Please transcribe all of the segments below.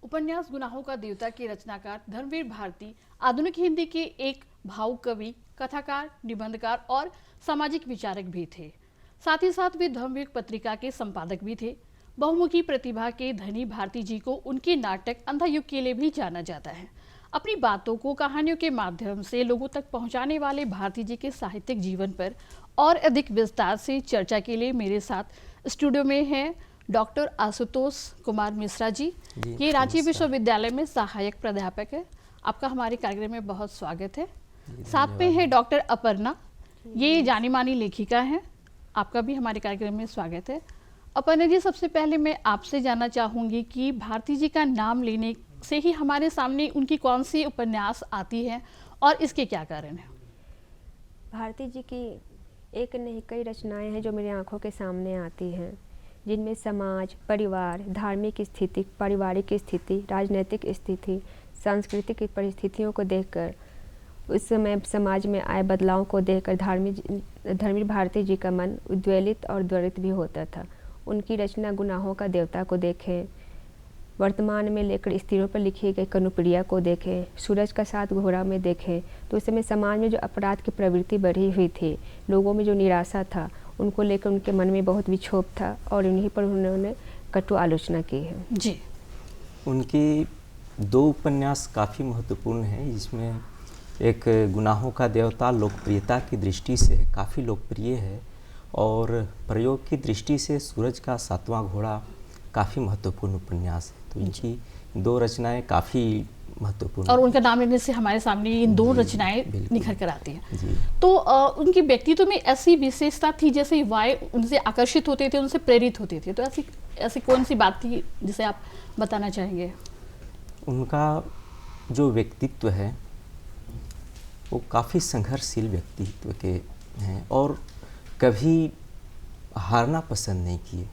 उपन्यास गुनाहों का देवता के रचनाकार धर्मवीर भारती आधुनिक हिंदी के एक भावुक कवि, कथाकार, निबंधकार और सामाजिक विचारक भी थे। साथ ही साथ वे धर्मवीर पत्रिका के संपादक भी थे। बहुमुखी प्रतिभा के धनी भारती जी को उनके नाटक अंधा युग के लिए भी जाना जाता है। अपनी बातों को कहानियों के माध्यम से लोगों तक पहुंचाने वाले भारती जी के साहित्यिक जीवन पर और अधिक विस्तार से चर्चा के लिए मेरे साथ स्टूडियो में हैं डॉक्टर आशुतोष कुमार मिश्रा जी। ये रांची विश्वविद्यालय में सहायक प्राध्यापक है। आपका हमारे कार्यक्रम में बहुत स्वागत है। साथ में है डॉक्टर अपर्णा, ये जानी मानी लेखिका हैं। आपका भी हमारे कार्यक्रम में स्वागत है। अपर्णा जी, सबसे पहले मैं आपसे जानना चाहूँगी कि भारती जी का नाम लेने से ही हमारे सामने उनकी कौन सी उपन्यास आती है और इसके क्या कारण है? भारती जी की एक नहीं कई रचनाएं हैं जो मेरी आंखों के सामने आती हैं, जिनमें समाज, परिवार, धार्मिक स्थिति, पारिवारिक स्थिति, राजनीतिक स्थिति, सांस्कृतिक परिस्थितियों को देखकर, उस समय समाज में आए बदलाव को देखकर धर्मवीर भारती जी का मन उद्वेलित और द्वरित भी होता था। उनकी रचना गुनाहों का देवता को देखें, वर्तमान में लेकर स्त्रियों पर लिखी गई कनुप्रिया को देखें, सूरज का साथ घोड़ा में देखें, तो उस समय समाज में जो अपराध की प्रवृत्ति बढ़ी हुई थी, लोगों में जो निराशा था, उनको लेकर उनके मन में बहुत विक्षोभ था और उन्हीं पर उन्होंने कटु आलोचना की है। जी, उनकी दो उपन्यास काफ़ी महत्वपूर्ण हैं, जिसमें एक गुनाहों का देवता लोकप्रियता की दृष्टि से काफ़ी लोकप्रिय है और प्रयोग की दृष्टि से सूरज का सातवां घोड़ा काफ़ी महत्वपूर्ण उपन्यास है। तो इनकी दो रचनाएं काफ़ी महत्वपूर्ण और उनका नाम लेने से हमारे सामने इन दो रचनाएं निखर कर आती हैं। जी। तो उनके व्यक्तित्व में ऐसी विशेषता थी जैसे युवाएं उनसे आकर्षित होते थे, उनसे प्रेरित होते थे, तो ऐसी कौन सी बात थी जिसे आप बताना चाहेंगे? उनका जो व्यक्तित्व है वो काफ़ी संघर्षशील व्यक्तित्व के हैं और कभी हारना पसंद नहीं किए।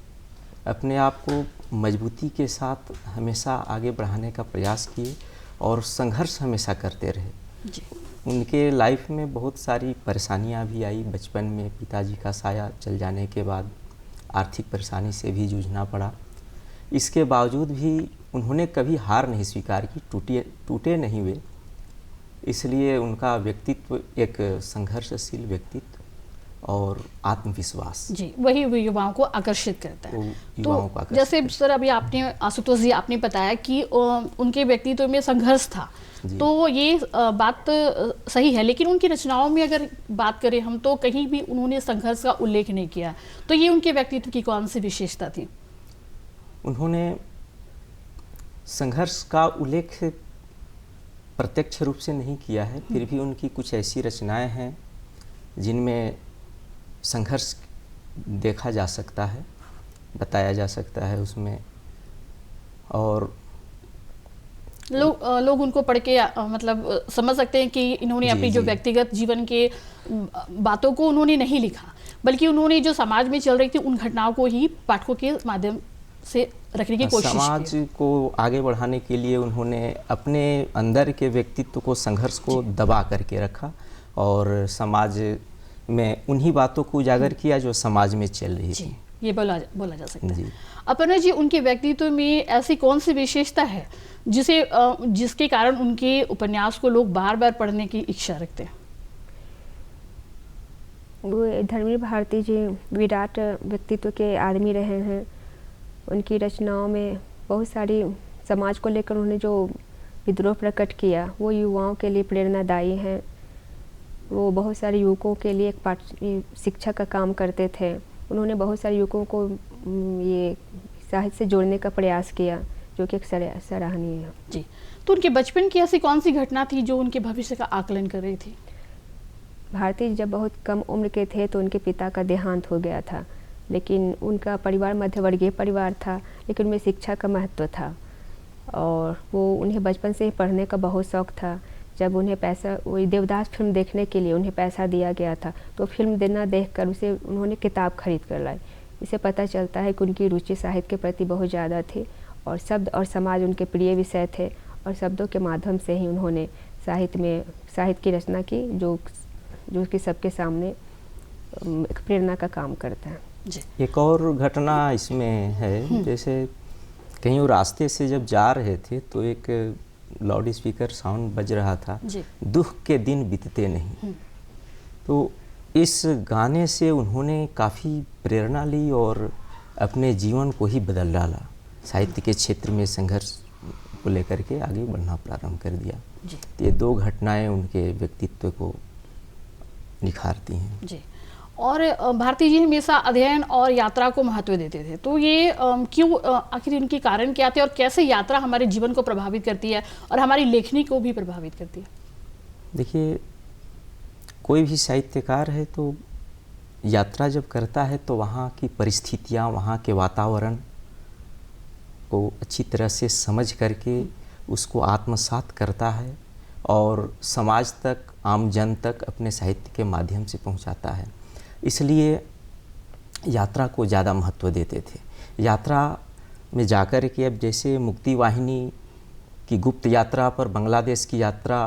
अपने आप को मजबूती के साथ हमेशा आगे बढ़ाने का प्रयास किए और संघर्ष हमेशा करते रहे। जी। उनके लाइफ में बहुत सारी परेशानियां भी आई। बचपन में पिताजी का साया चल जाने के बाद आर्थिक परेशानी से भी जूझना पड़ा। इसके बावजूद भी उन्होंने कभी हार नहीं स्वीकार की, टूटे नहीं हुए। इसलिए उनका व्यक्तित्व एक संघर्षशील व्यक्तित्व और आत्मविश्वास, जी, वही युवाओं को आकर्षित करता है। युवाओं को तो जैसे सर अभी आपने आशुतोष जी आपने बताया कि उनके व्यक्तित्व में संघर्ष था, तो ये बात सही है, लेकिन उनकी रचनाओं में अगर बात करें हम तो कहीं भी उन्होंने संघर्ष का उल्लेख नहीं किया। तो ये उनके व्यक्तित्व की कौन सी विशेषता थी? उन्होंने संघर्ष का उल्लेख प्रत्यक्ष रूप से नहीं किया है, फिर भी उनकी कुछ ऐसी रचनाएं हैं जिनमें संघर्ष देखा जा सकता है, बताया जा सकता है उसमें। और लोग उनको पढ़ के मतलब समझ सकते हैं कि इन्होंने अपनी जो व्यक्तिगत जीवन के बातों को उन्होंने नहीं लिखा, बल्कि उन्होंने जो समाज में चल रही थी उन घटनाओं को ही पाठकों के माध्यम से रखने की कोशिश की। समाज को आगे बढ़ाने के लिए उन्होंने अपने अंदर के व्यक्तित्व को, संघर्ष को दबा करके रखा और समाज में उन्हीं बातों को उजागर किया जो समाज में चल रही थी। ये बोला जा सकता है। अपर्णा जी, उनके व्यक्तित्व में ऐसी कौन सी विशेषता है जिसके कारण उनके उपन्यास को लोग बार बार पढ़ने की इच्छा रखते हैं? वो धर्मवीर भारती जी विराट व्यक्तित्व के आदमी रहे हैं। उनकी रचनाओं में बहुत सारी समाज को लेकर उन्होंने जो विद्रोह प्रकट किया वो युवाओं के लिए प्रेरणादायी हैं। वो बहुत सारे युवकों के लिए एक शिक्षा का काम करते थे। उन्होंने बहुत सारे युवकों को ये साहित्य से जोड़ने का प्रयास किया, जो कि एक सराहनीय है। जी, तो उनके बचपन की ऐसी कौन सी घटना थी जो उनके भविष्य का आकलन कर रही थी? भारती जब बहुत कम उम्र के थे तो उनके पिता का देहांत हो गया था, लेकिन उनका परिवार मध्यवर्गीय परिवार था, लेकिन उनमें शिक्षा का महत्व था और वो उन्हें बचपन से ही पढ़ने का बहुत शौक़ था। जब उन्हें पैसा, वही देवदास फिल्म देखने के लिए उन्हें पैसा दिया गया था, तो फिल्म देना देखकर उसे उन्होंने किताब खरीद कर लाई। इससे पता चलता है कि उनकी रुचि साहित्य के प्रति बहुत ज़्यादा थी और शब्द और समाज उनके प्रिय विषय थे और शब्दों के माध्यम से ही उन्होंने साहित्य की रचना की, जो कि सबके सामने एक प्रेरणा का काम करता है। एक और घटना इसमें है, जैसे कहीं वो रास्ते से जब जा रहे थे तो एक लाउड स्पीकर साउंड बज रहा था, जी। दुख के दिन बीतते नहीं। तो इस गाने से उन्होंने काफ़ी प्रेरणा ली और अपने जीवन को ही बदल डाला। साहित्य के क्षेत्र में संघर्ष को लेकर के आगे बढ़ना प्रारंभ कर दिया। जी। तो ये दो घटनाएं उनके व्यक्तित्व को निखारती हैं। जी। और भारती जी हमेशा अध्ययन और यात्रा को महत्व देते थे, तो ये क्यों, आखिर इनके कारण क्या थे और कैसे यात्रा हमारे जीवन को प्रभावित करती है और हमारी लेखनी को भी प्रभावित करती है? देखिए, कोई भी साहित्यकार है तो यात्रा जब करता है तो वहाँ की परिस्थितियाँ, वहाँ के वातावरण को अच्छी तरह से समझ करके उसको आत्मसात करता है और समाज तक, आम जन तक अपने साहित्य के माध्यम से पहुँचाता है। इसलिए यात्रा को ज़्यादा महत्व देते थे। यात्रा में जाकर के, अब जैसे मुक्ति वाहिनी की गुप्त यात्रा पर बांग्लादेश की यात्रा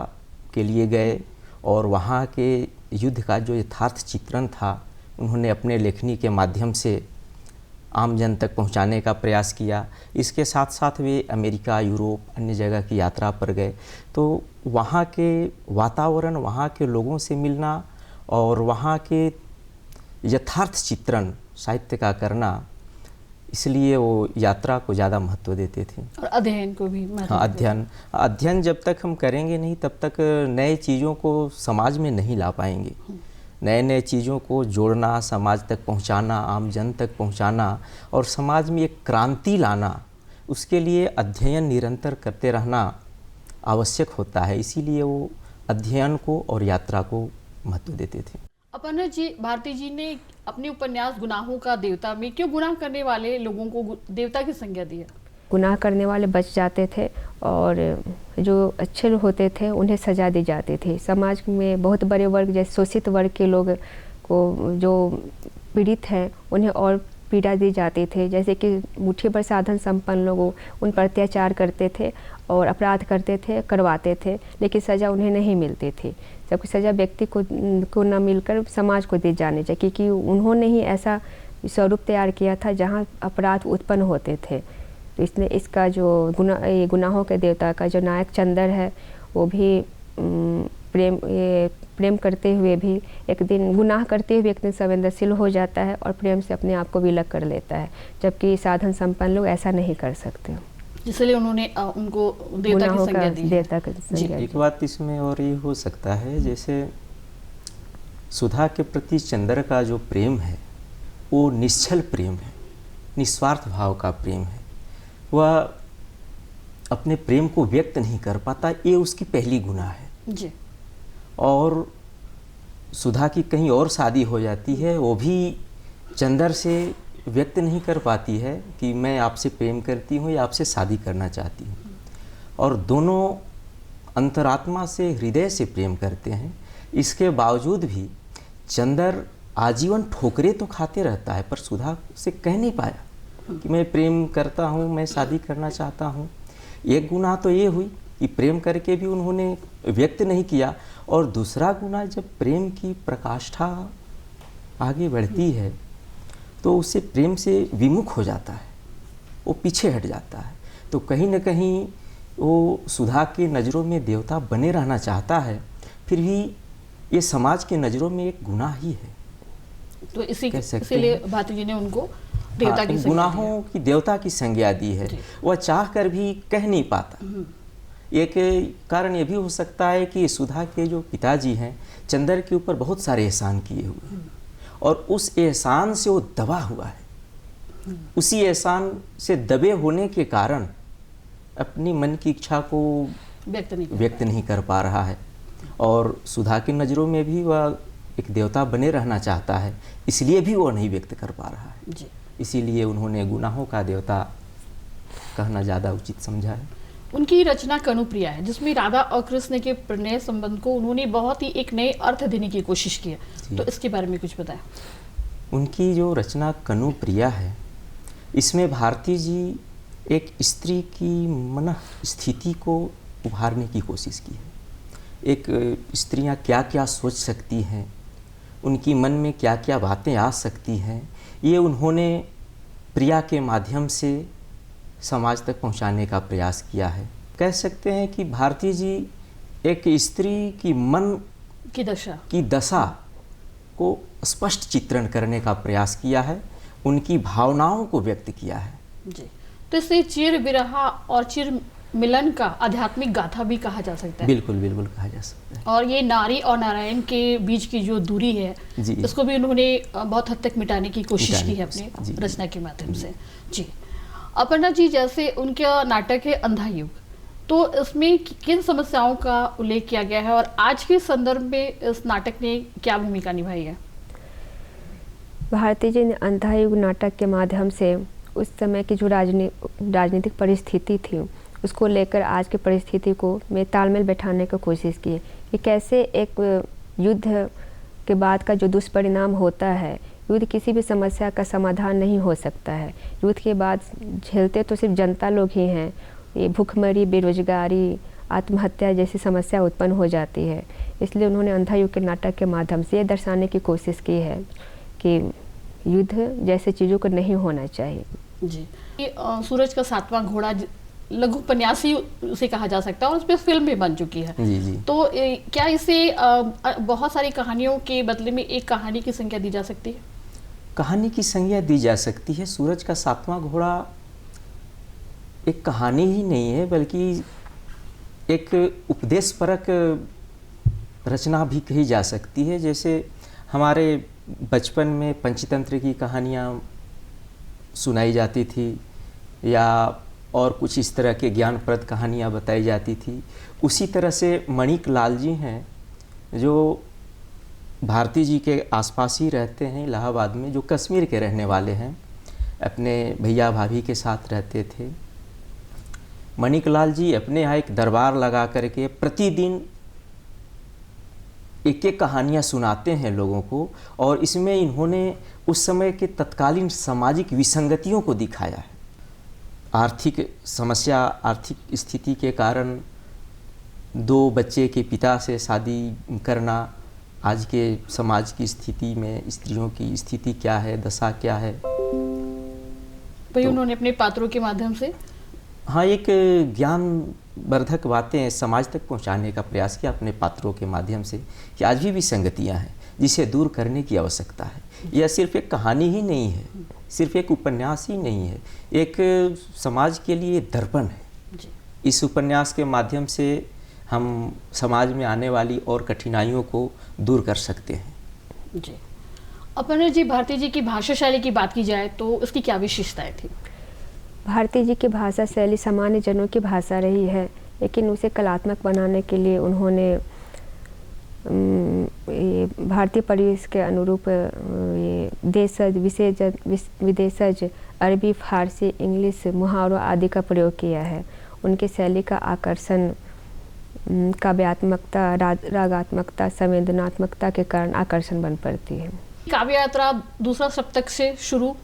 के लिए गए और वहाँ के युद्ध का जो यथार्थ चित्रण था उन्होंने अपने लेखनी के माध्यम से आम जन तक पहुँचाने का प्रयास किया। इसके साथ साथ वे अमेरिका, यूरोप, अन्य जगह की यात्रा पर गए तो वहाँ के वातावरण, वहाँ के लोगों से मिलना और वहाँ के यथार्थ चित्रण साहित्य का करना, इसलिए वो यात्रा को ज़्यादा महत्व देते थे। और अध्ययन को भी महत्व हाँ, देते थे। अध्ययन जब तक हम करेंगे नहीं तब तक नए चीज़ों को समाज में नहीं ला पाएंगे। नए नए चीज़ों को जोड़ना, समाज तक पहुंचाना, आम जन तक पहुंचाना और समाज में एक क्रांति लाना, उसके लिए अध्ययन निरंतर करते रहना आवश्यक होता है। इसीलिए वो अध्ययन को और यात्रा को महत्व देते थे। अपर्णा जी, भारती जी ने अपने उपन्यास गुनाहों का देवता में क्यों गुनाह करने वाले लोगों को देवता की संज्ञा दी है? गुनाह करने वाले बच जाते थे और जो अच्छे होते थे उन्हें सज़ा दी जाती थी। समाज में बहुत बड़े वर्ग, जैसे शोषित वर्ग के लोग को जो पीड़ित हैं उन्हें और पीड़ा दी जाती थी। जैसे कि मुट्ठी भर साधन संपन्न लोग उन पर अत्याचार करते थे और अपराध करते थे, करवाते थे, लेकिन सज़ा उन्हें नहीं मिलती थी। जबकि सज़ा व्यक्ति को न मिलकर समाज को दी जानी चाहिए, क्योंकि उन्होंने ही ऐसा स्वरूप तैयार किया था जहाँ अपराध उत्पन्न होते थे। तो इसने इसका जो गुनाहों के देवता का जो नायक चंदर है वो भी प्रेम करते हुए भी एक दिन, गुनाह करते हुए एक दिन संवेदनशील हो जाता है और प्रेम से अपने आप को विलग कर लेता है, जबकि साधन संपन्न लोग ऐसा नहीं कर सकते। इसलिए उन्होंने उनको देवता की संज्ञा दी है। देवता की संज्ञा दी। एक बात इसमें और ये हो सकता है, जैसे सुधा के प्रति चंद्र का जो प्रेम है वो निश्चल प्रेम है, निस्वार्थ भाव का प्रेम है। वह अपने प्रेम को व्यक्त नहीं कर पाता, ये उसकी पहली गुनाह है। जी। और सुधा की कहीं और शादी हो जाती है, वो भी चंद्र से व्यक्त नहीं कर पाती है कि मैं आपसे प्रेम करती हूँ या आपसे शादी करना चाहती हूँ। और दोनों अंतरात्मा से, हृदय से प्रेम करते हैं। इसके बावजूद भी चंद्र आजीवन ठोकरे तो खाते रहता है, पर सुधा से कह नहीं पाया कि मैं प्रेम करता हूँ, मैं शादी करना चाहता हूँ। एक गुनाह तो ये हुई कि प्रेम करके भी उन्होंने व्यक्त नहीं किया, और दूसरा गुनाह, जब प्रेम की प्रकाष्ठा आगे बढ़ती है तो उससे प्रेम से विमुख हो जाता है, वो पीछे हट जाता है। तो कहीं न कहीं वो सुधा की नज़रों में देवता बने रहना चाहता है, फिर भी ये समाज की नज़रों में एक गुनाह ही है। तो इसीलिए भारती जी ने उनको देवता की गुनाहों की देवता की संज्ञा दी है। वह चाह कर भी कह नहीं पाता। एक कारण ये भी हो सकता है कि सुधा के जो पिताजी हैं चंद्र के ऊपर बहुत सारे एहसान किए हुए हैं और उस एहसान से वो दबा हुआ है। उसी एहसान से दबे होने के कारण अपनी मन की इच्छा को व्यक्त नहीं कर पा रहा है, और सुधा की नज़रों में भी वह एक देवता बने रहना चाहता है, इसलिए भी वो नहीं व्यक्त कर पा रहा है जी। इसीलिए उन्होंने गुनाहों का देवता कहना ज़्यादा उचित समझा है। उनकी रचना कनुप्रिया है, जिसमें राधा और कृष्ण के प्रणय संबंध को उन्होंने बहुत ही एक नए अर्थ देने की कोशिश की है, तो इसके बारे में कुछ बताएं। उनकी जो रचना कनुप्रिया है, इसमें भारती जी एक स्त्री की मन स्थिति को उभारने की कोशिश की है। एक स्त्रियां क्या क्या सोच सकती हैं, उनकी मन में क्या क्या बातें आ सकती हैं, ये उन्होंने प्रिया के माध्यम से समाज तक पहुंचाने का प्रयास किया है। कह सकते हैं कि भारती जी एक स्त्री की मन की दशा को स्पष्ट चित्रण करने का प्रयास किया है, उनकी भावनाओं को व्यक्त किया है जी। तो इसे चिर विरहा और चिर मिलन का आध्यात्मिक गाथा भी कहा जा सकता है। बिल्कुल बिल्कुल कहा जा सकता है। और ये नारी और नारायण के बीच की जो दूरी है जी। इसको भी उन्होंने बहुत हद तक मिटाने की कोशिश की है जी। अपने रचना के माध्यम से। जी अपर्णा जी, जैसे उनका नाटक है अंधा युग, तो इसमें किन समस्याओं का उल्लेख किया गया है और आज के संदर्भ में इस नाटक ने क्या भूमिका निभाई है? भारती जी ने अंधा युग नाटक के माध्यम से उस समय की जो राजनीतिक परिस्थिति थी उसको लेकर आज की परिस्थिति को में तालमेल बैठाने की कोशिश की कि कैसे एक युद्ध के बाद का जो दुष्परिणाम होता है, युद्ध किसी भी समस्या का समाधान नहीं हो सकता है। युद्ध के बाद झेलते तो सिर्फ जनता लोग ही हैं। ये भूखमरी, बेरोजगारी, आत्महत्या जैसी समस्या उत्पन्न हो जाती है। इसलिए उन्होंने अंधा युग के नाटक के माध्यम से ये दर्शाने की कोशिश की है कि युद्ध जैसे चीज़ों को नहीं होना चाहिए। जी सूरज का सातवां घोड़ा लघु उपन्यास ही उसे कहा जा सकता है और उस पर फिल्म भी बन चुकी है। जी जी। तो क्या इसे बहुत सारी कहानियों के बदले में एक कहानी की संज्ञा दी जा सकती है? कहानी की संज्ञा दी जा सकती है। सूरज का सातवां घोड़ा एक कहानी ही नहीं है बल्कि एक उपदेशपरक रचना भी कही जा सकती है। जैसे हमारे बचपन में पंचतंत्र की कहानियाँ सुनाई जाती थी या और कुछ इस तरह के ज्ञानप्रद कहानियाँ बताई जाती थी, उसी तरह से मणिक लाल जी हैं जो भारती जी के आसपास ही रहते हैं इलाहाबाद में, जो कश्मीर के रहने वाले हैं, अपने भैया भाभी के साथ रहते थे। मणिक लाल जी अपने यहाँ एक दरबार लगा करके प्रतिदिन एक एक कहानियाँ सुनाते हैं लोगों को और इसमें इन्होंने उस समय के तत्कालीन सामाजिक विसंगतियों को दिखाया है। आर्थिक समस्या, आर्थिक स्थिति के कारण 2 बच्चे के पिता से शादी करना, आज के समाज की स्थिति में स्त्रियों की स्थिति क्या है, दशा क्या है, भाई उन्होंने अपने पात्रों के माध्यम से हाँ एक ज्ञानवर्धक बातें समाज तक पहुंचाने का प्रयास किया अपने पात्रों के माध्यम से कि आज भी विसंगतियां हैं जिसे दूर करने की आवश्यकता है। यह सिर्फ एक कहानी ही नहीं है, सिर्फ एक उपन्यास ही नहीं है, एक समाज के लिए दर्पण है। इस उपन्यास के माध्यम से हम समाज में आने वाली और कठिनाइयों को दूर कर सकते हैं। जी अपर्णा जी, भारती जी की भाषा शैली की बात की जाए तो उसकी क्या विशेषताएं थी? भारती जी की भाषा शैली सामान्य जनों की भाषा रही है, लेकिन उसे कलात्मक बनाने के लिए उन्होंने भारतीय परिवेश के अनुरूप ये देशज, विदेशज, अरबी, फारसी, इंग्लिश, मुहावरों आदि का प्रयोग किया है। उनकी शैली का आकर्षण काव्यात्मकता, रागात्मकता, संवेदनात्मकता के कारण आकर्षण बन पड़ती है। काव्य यात्रा दूसरा सप्तक से शुरू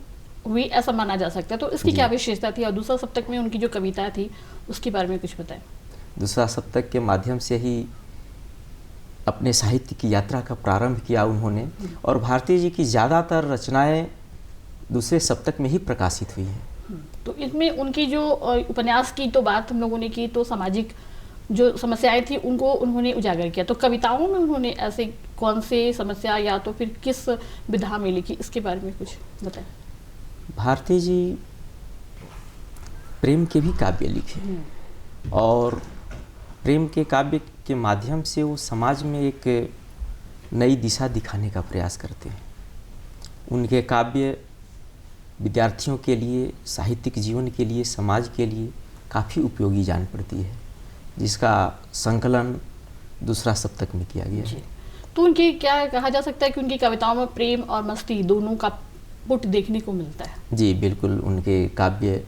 हुई ऐसा माना जा सकता है, तो इसकी क्या विशेषता थी और दूसरा सप्तक में उनकी जो कविताएं थी उसके बारे में कुछ बताएं। दूसरा सप्तक के माध्यम से ही अपने साहित्य की यात्रा का प्रारंभ किया उन्होंने और भारती जी की ज़्यादातर रचनाएं दूसरे सप्तक में ही प्रकाशित हुई हैं। तो इसमें उनकी जो उपन्यास की तो बात हम लोगों ने की, तो सामाजिक जो समस्याएं थी उनको उन्होंने उजागर किया। तो कविताओं में उन्होंने ऐसे कौन से समस्या या तो फिर किस विधा में लिखी, इसके बारे में कुछ बताएं। भारती जी प्रेम के भी काव्य लिखे और प्रेम के काव्य के माध्यम से वो समाज में एक नई दिशा दिखाने का प्रयास करते हैं। उनके काव्य विद्यार्थियों के लिए, साहित्यिक जीवन के लिए, समाज के लिए काफ़ी उपयोगी जान पड़ती है, जिसका संकलन दूसरा सप्तक में किया गया है। तो उनकी क्या कहा जा सकता है कि उनकी कविताओं में प्रेम और मस्ती दोनों का पुट देखने को मिलता है? जी बिल्कुल, उनके काव्य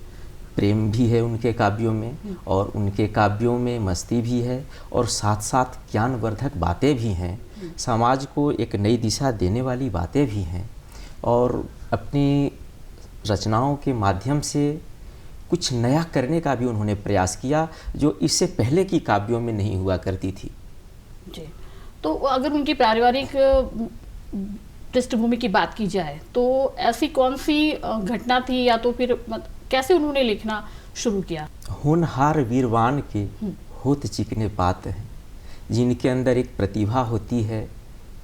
प्रेम भी है उनके काव्यों में और उनके काव्यों में मस्ती भी है और साथ साथ ज्ञानवर्धक बातें भी हैं, समाज को एक नई दिशा देने वाली बातें भी हैं और अपनी रचनाओं के माध्यम से कुछ नया करने का भी उन्होंने प्रयास किया जो इससे पहले की काव्यों में नहीं हुआ करती थी। जी, तो अगर उनकी पारिवारिक पृष्ठभूमि की बात की जाए तो ऐसी कौन सी घटना थी या तो फिर कैसे उन्होंने लिखना शुरू किया? होनहार वीरवान के होत चिकने पात हैं, जिनके अंदर एक प्रतिभा होती है,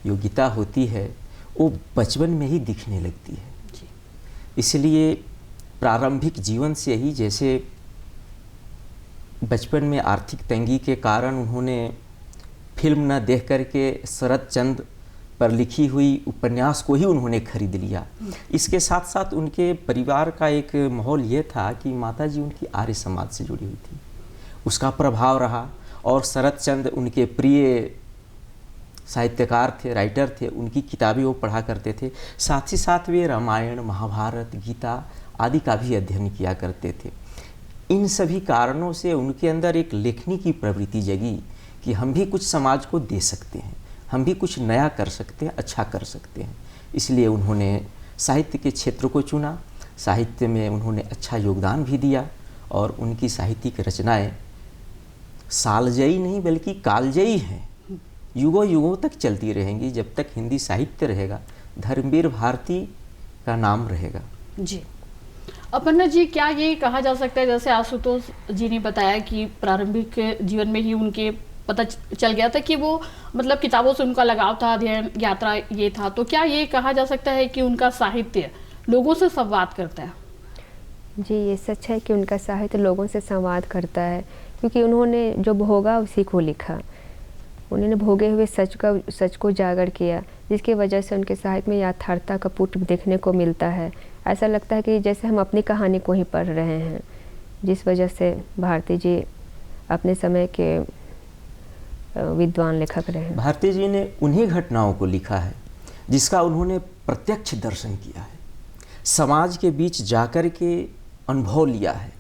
योग्यता होती है, वो बचपन में ही दिखने लगती है। जी। इसलिए प्रारंभिक जीवन से ही, जैसे बचपन में आर्थिक तंगी के कारण उन्होंने फिल्म न देख करके शरद चंद्र पर लिखी हुई उपन्यास को ही उन्होंने खरीद लिया। इसके साथ साथ उनके परिवार का एक माहौल ये था कि माताजी उनकी आर्य समाज से जुड़ी हुई थी, उसका प्रभाव रहा। और शरद चंद्र उनके प्रिय साहित्यकार थे, राइटर थे, उनकी किताबें वो पढ़ा करते थे। साथ ही साथ वे रामायण, महाभारत, गीता आदि का भी अध्ययन किया करते थे। इन सभी कारणों से उनके अंदर एक लेखनी की प्रवृत्ति जगी कि हम भी कुछ समाज को दे सकते हैं, हम भी कुछ नया कर सकते हैं, अच्छा कर सकते हैं। इसलिए उन्होंने साहित्य के क्षेत्र को चुना, साहित्य में उन्होंने अच्छा योगदान भी दिया और उनकी साहित्यिक रचनाएं सालजयी नहीं बल्कि कालजयी हैं, युगों युगों तक चलती रहेंगी। जब तक हिंदी साहित्य रहेगा, धर्मवीर भारती का नाम रहेगा। जी। अपर्णा जी, क्या ये कहा जा सकता है, जैसे आशुतोष जी ने बताया कि प्रारंभिक जीवन में ही उनके पता चल गया था कि वो मतलब किताबों से उनका लगाव था, अध्ययन यात्रा ये था, तो क्या ये कहा जा सकता है कि उनका साहित्य लोगों से संवाद करता है? जी, ये सच है कि उनका साहित्य लोगों से संवाद करता है, क्योंकि उन्होंने जो भोगा उसी को लिखा। उन्होंने भोगे हुए सच को जागर किया, जिसकी वजह से उनके साहित्य में यथार्थता का पुट देखने को मिलता है। ऐसा लगता है कि जैसे हम अपनी कहानी को ही पढ़ रहे हैं, जिस वजह से भारती जी अपने समय के विद्वान लेखक रहे हैं। भारती जी ने उन्हीं घटनाओं को लिखा है जिसका उन्होंने प्रत्यक्ष दर्शन किया है, समाज के बीच जाकर के अनुभव लिया है।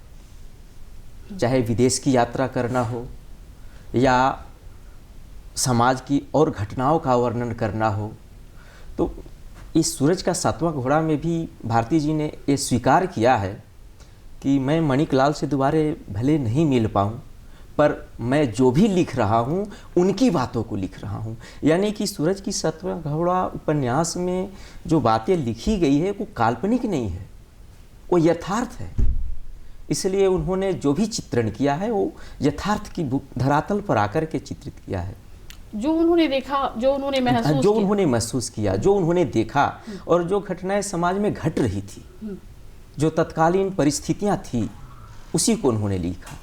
चाहे विदेश की यात्रा करना हो या समाज की और घटनाओं का वर्णन करना हो, तो इस सूरज का सातवां घोड़ा में भी भारती जी ने ये स्वीकार किया है कि मैं मणिकलाल से दोबारा भले नहीं मिल पाऊँ, पर मैं जो भी लिख रहा हूँ उनकी बातों को लिख रहा हूँ। यानी कि सूरज की सातवां घोड़ा उपन्यास में जो बातें लिखी गई है वो काल्पनिक नहीं है, वो यथार्थ है। इसलिए उन्होंने जो भी चित्रण किया है वो यथार्थ की धरातल पर आकर के चित्रित किया है। जो उन्होंने देखा, जो उन्होंने महसूस किया, जो उन्होंने देखा और जो घटनाएं समाज में घट रही थी, जो तत्कालीन परिस्थितियां थी, उसी को उन्होंने लिखा।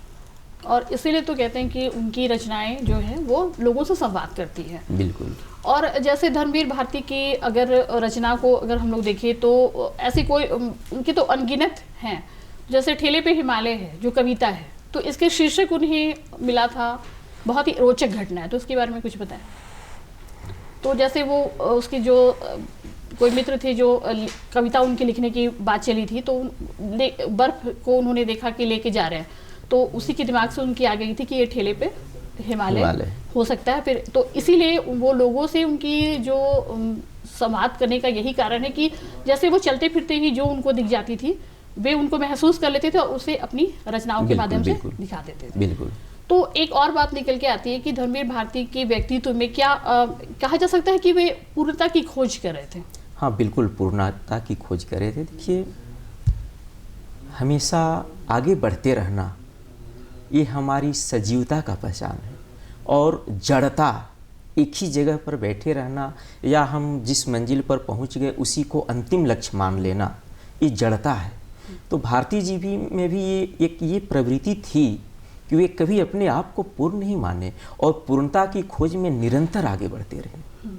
और इसीलिए तो कहते हैं कि उनकी रचनाएं जो है वो लोगों से संवाद करती है। बिल्कुल। और जैसे धर्मवीर भारती की अगर रचना को अगर हम लोग देखें तो ऐसी कोई उनके तो अनगिनत हैं। जैसे ठेले पे हिमालय है जो कविता है, तो इसके शीर्षक उन्हें मिला था, बहुत ही रोचक घटना है, तो उसके बारे में कुछ बताएं। तो जैसे वो उसकी जो कोई मित्र थे जो कविता उनके लिखने की बात चली थी, तो बर्फ को उन्होंने देखा कि लेके जा रहे हैं, तो उसी के दिमाग से उनकी आ गई थी कि ये ठेले पे हिमालय हो सकता है। फिर तो इसीलिए वो लोगों से उनकी जो संवाद करने का यही कारण है कि जैसे वो चलते फिरते ही जो उनको दिख जाती थी वे उनको महसूस कर लेते थे और उसे अपनी रचनाओं के माध्यम से दिखा देते थे। बिल्कुल। तो एक और बात निकल के आती है कि धर्मवीर भारती के व्यक्तित्व में क्या कहा जा सकता है कि वे पूर्णता की खोज कर रहे थे? हाँ, बिल्कुल पूर्णता की खोज कर रहे थे। देखिए, हमेशा आगे बढ़ते रहना ये हमारी सजीवता का पहचान है, और जड़ता, एक ही जगह पर बैठे रहना या हम जिस मंजिल पर पहुंच गए उसी को अंतिम लक्ष्य मान लेना, ये जड़ता है। तो भारती जी भी में भी ये प्रवृत्ति थी कि वे कभी अपने आप को पूर्ण नहीं माने और पूर्णता की खोज में निरंतर आगे बढ़ते रहे।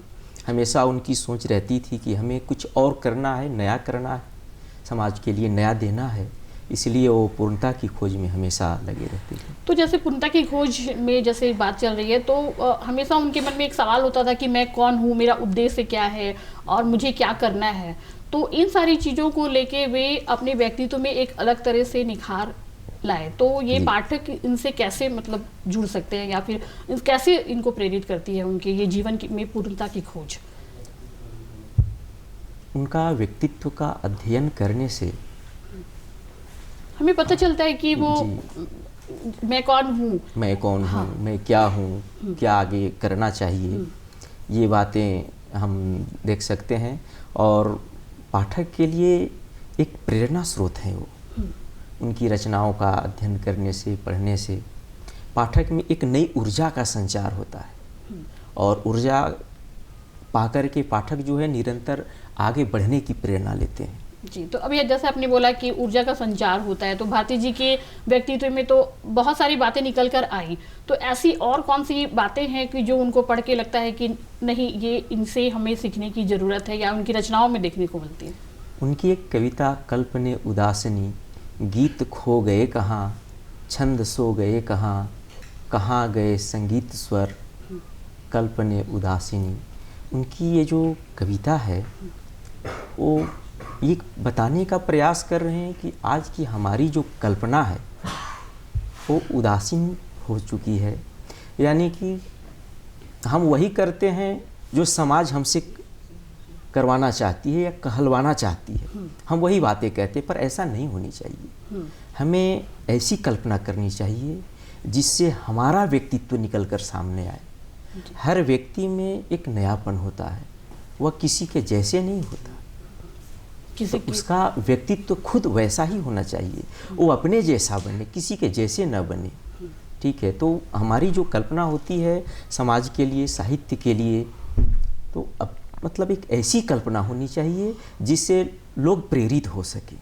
हमेशा उनकी सोच रहती थी कि हमें कुछ और करना है, नया करना है, समाज के लिए नया देना है, इसलिए वो पूर्णता की खोज में हमेशा लगे रहते थे। तो जैसे पूर्णता की खोज में जैसे बात चल रही है, तो हमेशा उनके मन में एक सवाल होता था कि मैं कौन हूँ, मेरा उद्देश्य क्या है और मुझे क्या करना है। तो इन सारी चीज़ों को लेके वे अपने व्यक्तित्व में एक अलग तरह से निखार लाए। तो ये पाठक इनसे कैसे मतलब जुड़ सकते हैं या फिर कैसे इनको प्रेरित करती है उनके ये जीवन में पूर्णता की खोज? उनका व्यक्तित्व का अध्ययन करने से हमें पता चलता है कि वो मैं कौन हूँ, मैं क्या हूँ, क्या आगे करना चाहिए, ये बातें हम देख सकते हैं। और पाठक के लिए एक प्रेरणा स्रोत है वो, उनकी रचनाओं का अध्ययन करने से, पढ़ने से पाठक में एक नई ऊर्जा का संचार होता है और ऊर्जा पाकर के पाठक जो है निरंतर आगे बढ़ने की प्रेरणा लेते हैं। जी, तो अभी जैसे आपने बोला कि ऊर्जा का संचार होता है, तो भारती जी के व्यक्तित्व में तो बहुत सारी बातें निकल कर आई, तो ऐसी और कौन सी बातें हैं कि जो उनको पढ़ के लगता है कि नहीं, ये इनसे हमें सीखने की ज़रूरत है या उनकी रचनाओं में देखने को मिलती है? उनकी एक कविता कल्पने उदासिनी, गीत खो गए कहाँ, छंद सो गए कहाँ, कहाँ गए संगीत स्वर, कल्पने उदासिनी। उनकी ये जो कविता है वो ये बताने का प्रयास कर रहे हैं कि आज की हमारी जो कल्पना है वो उदासीन हो चुकी है, यानी कि हम वही करते हैं जो समाज हमसे करवाना चाहती है या कहलवाना चाहती है, हम वही बातें कहते हैं, पर ऐसा नहीं होनी चाहिए। हमें ऐसी कल्पना करनी चाहिए जिससे हमारा व्यक्तित्व निकल कर सामने आए। हर व्यक्ति में एक नयापन होता है, वह किसी के जैसे नहीं होता, तो उसका व्यक्तित्व खुद वैसा ही होना चाहिए, वो अपने जैसा बने, किसी के जैसे न बने। ठीक है, तो हमारी जो कल्पना होती है समाज के लिए, साहित्य के लिए, तो अब मतलब एक ऐसी कल्पना होनी चाहिए जिससे लोग प्रेरित हो सके।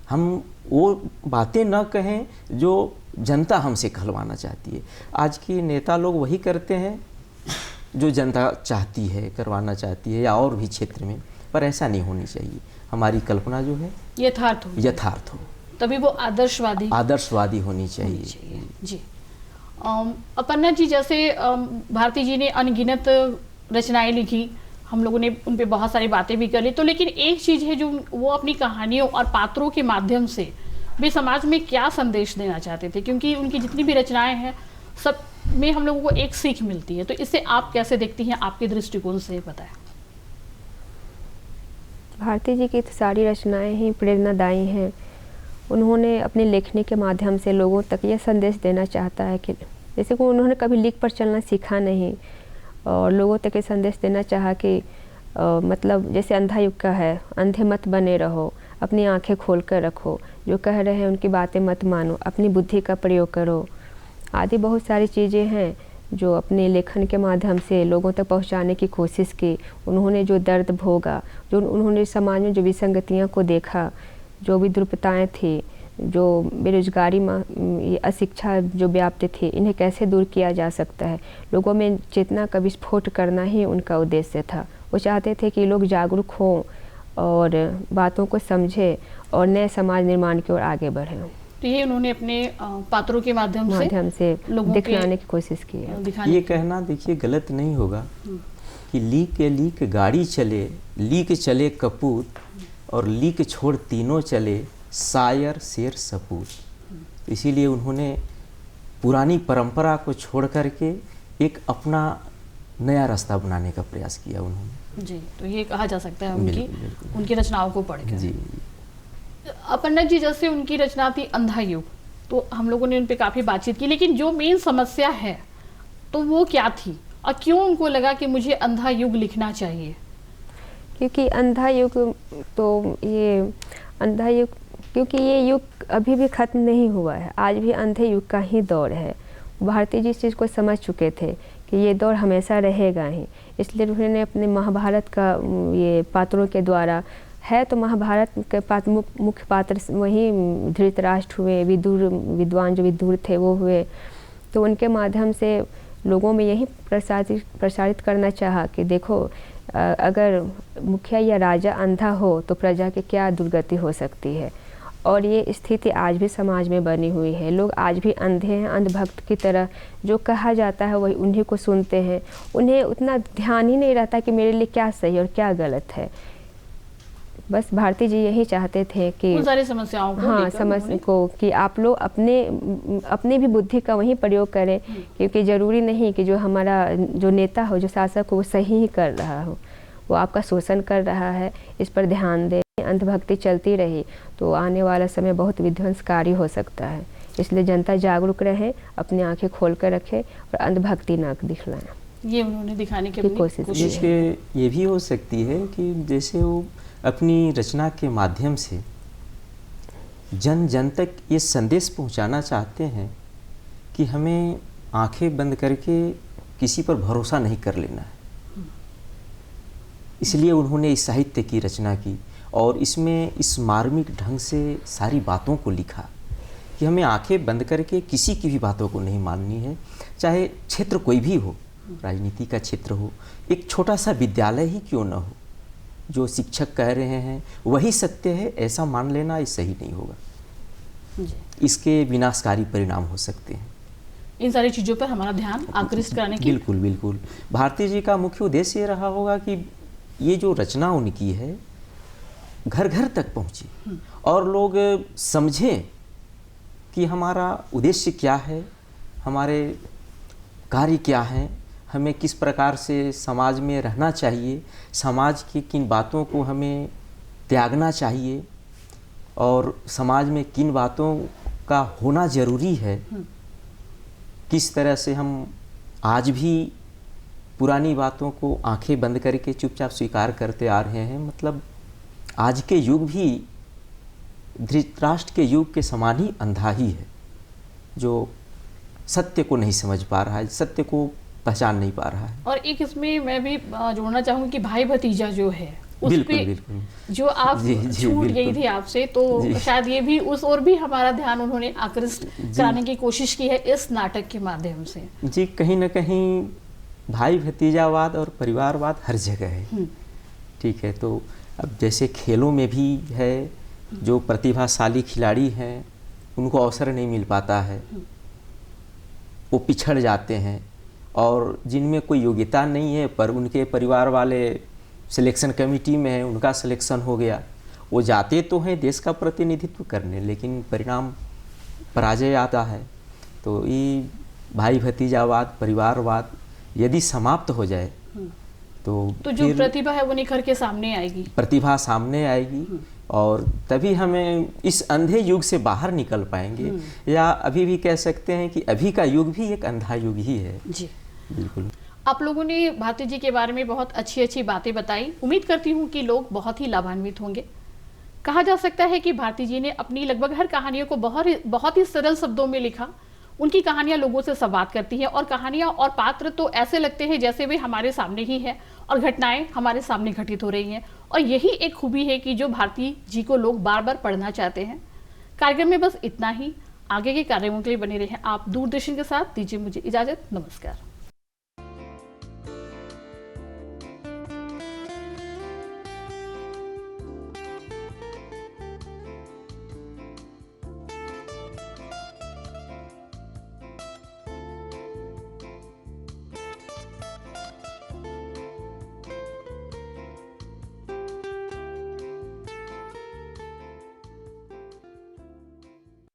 हम वो बातें न कहें जो जनता हमसे कहलवाना चाहती है। आज के नेता लोग वही करते हैं जो जनता चाहती है, करवाना चाहती है, या और भी क्षेत्र में, पर ऐसा नहीं होनी चाहिए। हमारी कल्पना जो है यथार्थ हो, तभी वो आदर्शवादी होनी चाहिए। जी, अपर्णा जी, जैसे भारती जी ने अनगिनत रचनाएं लिखी, हम लोगों ने उन पे बहुत सारी बातें भी कर ली, तो लेकिन एक चीज़ है जो वो अपनी कहानियों और पात्रों के माध्यम से भी समाज में क्या संदेश देना चाहते थे, क्योंकि उनकी जितनी भी रचनाएं हैं सब में हम लोगों को एक सीख मिलती है, तो इसे आप कैसे देखती हैं, आपके दृष्टिकोण से बताएं। भारती जी की तो सारी रचनाएं ही प्रेरणादायी हैं। उन्होंने अपने लेखनी के माध्यम से लोगों तक यह संदेश देना चाहता है कि जैसे कि उन्होंने कभी लिख पर चलना सीखा नहीं और लोगों तक ये संदेश देना चाहा कि मतलब जैसे अंधा युग का है, अंधे मत बने रहो, अपनी आंखें खोल कर रखो, जो कह रहे हैं उनकी बातें मत मानो, अपनी बुद्धि का प्रयोग करो, आदि बहुत सारी चीज़ें हैं जो अपने लेखन के माध्यम से लोगों तक पहुंचाने की कोशिश की। उन्होंने जो दर्द भोगा, जो उन्होंने समाज में जो विसंगतियां को देखा, जो भी दुर्बलताएं थी, जो बेरोजगारी, अशिक्षा जो व्याप्त थी, इन्हें कैसे दूर किया जा सकता है, लोगों में चेतना का विस्फोट करना ही उनका उद्देश्य था। वो चाहते थे कि लोग जागरूक हों और बातों को समझें और नए समाज निर्माण की ओर आगे बढ़ें। तो ये उन्होंने अपने पात्रों के माध्यम से लोगों दिखलाने की कोशिश की है। ये कहना देखिए गलत नहीं होगा कि लीक गाड़ी चले, लीक चले कपूत, और लीक छोड़ तीनों चले, शायर शेर सपूत। इसीलिए उन्होंने पुरानी परंपरा को छोड़ करके एक अपना नया रास्ता बनाने का प्रयास किया उन्होंने। जी, तो ये कहा जा सकता है उनकी रचनाओं को पढ़कर। जी, अपर्णा जी, जैसे उनकी रचना थी अंधा युग, तो हम लोगों ने उन पे काफ़ी बातचीत की, लेकिन जो मेन समस्या है तो वो क्या थी और क्यों उनको लगा कि मुझे अंधा युग लिखना चाहिए? क्योंकि अंधा युग, तो ये अंधा युग, क्योंकि ये युग अभी भी ख़त्म नहीं हुआ है, आज भी अंधे युग का ही दौर है। भारती जी इस चीज़ को समझ चुके थे कि ये दौर हमेशा रहेगा ही, इसलिए उन्होंने अपने महाभारत का ये पात्रों के द्वारा है, तो महाभारत के मुख्य पात्र वही धृतराष्ट्र हुए, विद्वान जो विदुर थे वो हुए, तो उनके माध्यम से लोगों में यही प्रसारित करना चाहा कि देखो, अगर मुखिया या राजा अंधा हो तो प्रजा की क्या दुर्गति हो सकती है। और ये स्थिति आज भी समाज में बनी हुई है। लोग आज भी अंधे हैं, अंधभक्त की तरह, जो कहा जाता है वही उन्हीं को सुनते हैं, उन्हें उतना ध्यान ही नहीं रहता कि मेरे लिए क्या सही और क्या गलत है। बस भारती जी यही चाहते थे कि उन सारी समस्याओं को, हाँ, समझ को कि आप लोग अपने भी बुद्धि का वही प्रयोग करें, क्योंकि ज़रूरी नहीं कि जो हमारा जो नेता हो, जो शासक हो, वो सही ही कर रहा हो, वो आपका शोषण कर रहा है, इस पर ध्यान दें। अंधभक्ति चलती रही तो आने वाला समय बहुत विध्वंसकारी हो सकता है, इसलिए जनता जागरूक रहे, अपनी आंखें खोल कर रखे और अंधभक्ति न दिखलाएं। ये उन्होंने दिखाने की कोशिश है। ये भी हो सकती है कि जैसे वो अपनी रचना के माध्यम से जन जन तक ये संदेश पहुंचाना चाहते हैं कि हमें आंखें बंद करके किसी पर भरोसा नहीं कर लेना है। इसलिए उन्होंने इस साहित्य की रचना की और इसमें इस मार्मिक ढंग से सारी बातों को लिखा कि हमें आंखें बंद करके किसी की भी बातों को नहीं माननी है, चाहे क्षेत्र कोई भी हो, राजनीति का क्षेत्र हो, एक छोटा सा विद्यालय ही क्यों न हो, जो शिक्षक कह रहे हैं वही सत्य है, ऐसा मान लेना ये सही नहीं होगा। जी। इसके विनाशकारी परिणाम हो सकते हैं। इन सारी चीज़ों पर हमारा ध्यान आकृष्ट कराने की बिल्कुल बिल्कुल। भारती जी का मुख्य उद्देश्य ये रहा होगा कि ये जो रचना उनकी है घर घर तक पहुँचे और लोग समझें कि हमारा उद्देश्य क्या है, हमारे कार्य क्या हैं, हमें किस प्रकार से समाज में रहना चाहिए, समाज की किन बातों को हमें त्यागना चाहिए और समाज में किन बातों का होना ज़रूरी है। किस तरह से हम आज भी पुरानी बातों को आंखें बंद करके चुपचाप स्वीकार करते आ रहे हैं। मतलब आज के युग भी धृतराष्ट्र के युग के समान ही अंधा ही है, जो सत्य को नहीं समझ पा रहा है, सत्य को पहचान नहीं पा रहा है। और एक इसमें मैं भी जोड़ना चाहूँगी कि भाई भतीजा जो है उस बिल्कुल पे बिल्कुल। जो आप जी, छूट गई बिल्कुल। थी आपसे, तो शायद ये भी उस और भी हमारा ध्यान उन्होंने आकृष्ट कराने की कोशिश की है इस नाटक के माध्यम से। जी, कहीं ना कहीं भाई भतीजावाद और परिवारवाद हर जगह है। ठीक है, तो अब जैसे खेलों में भी है, जो प्रतिभाशाली खिलाड़ी हैं उनको अवसर नहीं मिल पाता है, वो पिछड़ जाते हैं, और जिनमें कोई योग्यता नहीं है पर उनके परिवार वाले सिलेक्शन कमेटी में है, उनका सिलेक्शन हो गया, वो जाते तो हैं देश का प्रतिनिधित्व करने, लेकिन परिणाम पराजय आता है। तो ये भाई भतीजावाद, परिवारवाद यदि समाप्त हो जाए तो जो फिर प्रतिभा है वो निखर के सामने आएगी, प्रतिभा सामने आएगी, और तभी हमें इस अंधे युग से बाहर निकल पाएंगे। या अभी भी कह सकते हैं कि अभी का युग भी एक अंधा युग ही है। जी बिल्कुल। आप लोगों ने भारती जी के बारे में बहुत अच्छी अच्छी बातें बताई। उम्मीद करती हूँ कि लोग बहुत ही लाभान्वित होंगे। कहा जा सकता है कि भारती जी ने अपनी लगभग हर कहानियों को बहुत ही सरल शब्दों में लिखा। उनकी कहानियां लोगों से संवाद करती हैं और कहानियां और पात्र तो ऐसे लगते हैं जैसे वे हमारे सामने ही है और घटनाएं हमारे सामने घटित हो रही हैं। और यही एक खूबी है कि जो भारती जी को लोग बार बार पढ़ना चाहते हैं। कार्यक्रम में बस इतना ही। आगे के कार्यक्रमों के लिए बने रहें आप दूरदर्शन के साथ। दीजिए मुझे इजाजत। नमस्कार।